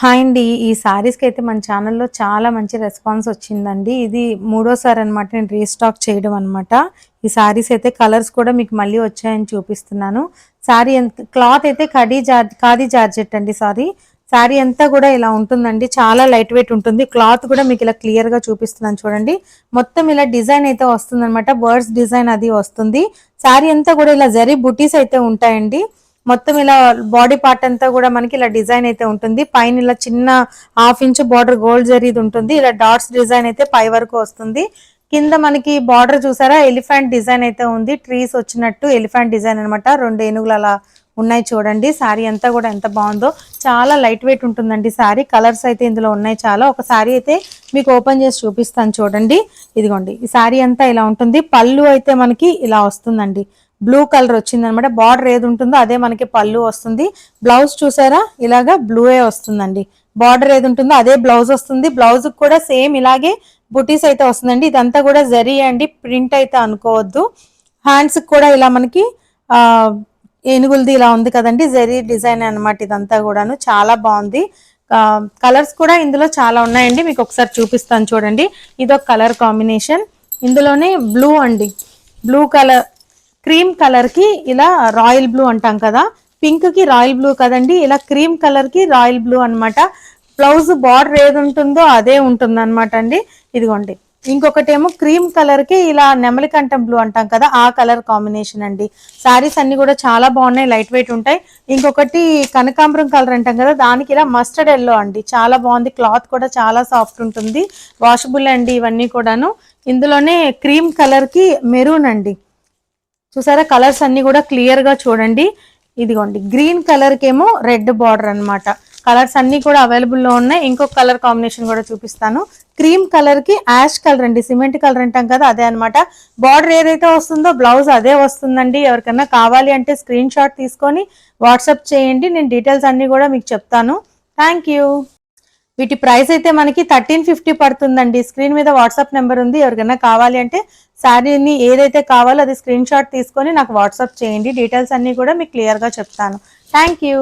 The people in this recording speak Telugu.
హాయ్ అండి. ఈ శారీస్‌కి అయితే మన ఛానల్‌లో చాలా మంచి రెస్పాన్స్ వచ్చిందండి. ఇది మూడోసారి అనమాట నేను రీస్టాక్ చేయడం అనమాట. ఈ శారీస్ అయితే కలర్స్ కూడా మీకు మళ్ళీ వచ్చాయని చూపిస్తున్నాను. శారీ క్లాత్ అయితే ఖాదీ జార్జెట్ అండి సారీ. శారీ అంతా కూడా ఇలా ఉంటుందండి. చాలా లైట్ వెయిట్ ఉంటుంది. క్లాత్ కూడా మీకు ఇలా క్లియర్‌గా చూపిస్తున్నాను చూడండి. మొత్తం ఇలా డిజైన్ అయితే వస్తుందనమాట. బర్డ్స్ డిజైన్ అది వస్తుంది. శారీ అంతా కూడా ఇలా జరీ బుటీస్ అయితే ఉంటాయండి. మొత్తం ఇలా బాడీ పార్ట్ అంతా కూడా మనకి ఇలా డిజైన్ అయితే ఉంటుంది. పైన ఇలా చిన్న 1/2 ఇంచ్ బార్డర్ గోల్డ్ జరీది ఉంటుంది. ఇలా డాట్స్ డిజైన్ అయితే పై వరకు వస్తుంది. కింద మనకి బార్డర్ చూసారా ఎలిఫెంట్ డిజైన్ అయితే ఉంది. ట్రీస్ వచ్చినట్టు ఎలిఫెంట్ డిజైన్ అనమాట. 2 ఏనుగులు అలా ఉన్నాయి చూడండి. శారీ అంతా కూడా ఎంత బాగుందో. చాలా లైట్ వెయిట్ ఉంటుందండి శారీ. కలర్స్ అయితే ఇందులో ఉన్నాయి చాలా. ఒక శారీ అయితే మీకు ఓపెన్ చేసి చూపిస్తాను చూడండి. ఇదిగోండి ఈ శారీ అంతా ఇలా ఉంటుంది. పళ్ళు అయితే మనకి ఇలా వస్తుందండి. బ్లూ కలర్ వచ్చింది అనమాట. బార్డర్ ఏది ఉంటుందో అదే మనకి పళ్ళు వస్తుంది. బ్లౌజ్ చూసారా ఇలాగా బ్లూయే వస్తుందండి. బార్డర్ ఏది ఉంటుందో అదే బ్లౌజ్ వస్తుంది. బ్లౌజ్ కూడా సేమ్ ఇలాగే బుటీస్ అయితే వస్తుందండి. ఇదంతా కూడా జరీ అండి, ప్రింట్ అయితే అనుకోవద్దు. హ్యాండ్స్ కూడా ఇలా మనకి ఏనుగులది ఇలా ఉంది కదండి, జరీ డిజైన్ అనమాట. ఇదంతా కూడాను చాలా బాగుంది. కలర్స్ కూడా ఇందులో చాలా ఉన్నాయండి. మీకు ఒకసారి చూపిస్తాను చూడండి. ఇదొక కలర్ కాంబినేషన్. ఇందులోనే బ్లూ అండి, బ్లూ కలర్ క్రీమ్ కలర్ కి ఇలా రాయల్ బ్లూ అంటాం కదా, పింక్ కి రాయల్ బ్లూ కదండి, ఇలా క్రీమ్ కలర్ కి రాయల్ బ్లూ అనమాట. బ్లౌజ్ బార్డర్ ఏది ఉంటుందో అదే ఉంటుంది అనమాట అండి. ఇదిగోండి ఇంకొకటి ఏమో క్రీమ్ కలర్ కి ఇలా నెమలికంఠం బ్లూ అంటాం కదా, ఆ కలర్ కాంబినేషన్ అండి. శారీస్ అన్ని కూడా చాలా బాగున్నాయి, లైట్ వెయిట్ ఉంటాయి. ఇంకొకటి కనకాంబరం కలర్ అంటాం కదా, దానికి ఇలా మస్టర్డ్ ఎల్లో అండి, చాలా బాగుంది. క్లాత్ కూడా చాలా సాఫ్ట్ ఉంటుంది, వాషబుల్ అండి ఇవన్నీ కూడాను. ఇందులోనే క్రీమ్ కలర్ కి మెరూన్ అండి, చూసారా కలర్స్ అన్ని కూడా క్లియర్ గా చూడండి. ఇదిగోండి గ్రీన్ కలర్ కేమో రెడ్ బార్డర్ అనమాట. కలర్స్ అన్ని కూడా అవైలబుల్ లో ఉన్నాయి. ఇంకొక కలర్ కాంబినేషన్ కూడా చూపిస్తాను. క్రీమ్ కలర్ కి యాష్ కలర్ అండి, సిమెంట్ కలర్ అంటాం కదా అదే అనమాట. బార్డర్ ఏదైతే వస్తుందో బ్లౌజ్ అదే వస్తుందండి. ఎవరికైనా కావాలి అంటే స్క్రీన్ షాట్ తీసుకొని వాట్సాప్ చేయండి, నేను డీటెయిల్స్ అన్ని కూడా మీకు చెప్తాను. Thank you. వీటి ప్రైస్ అయితే మనకి 1350 పడుతుందండి. స్క్రీన్ మీద వాట్సాప్ నెంబర్ ఉంది. ఎవరికైనా కావాలి అంటే శారీని ఏదైతే కావాలో అది స్క్రీన్ షాట్ తీసుకొని నాకు వాట్సాప్ చేయండి. డీటెయిల్స్ అన్ని కూడా మీకు క్లియర్ గా చెప్తాను. Thank you.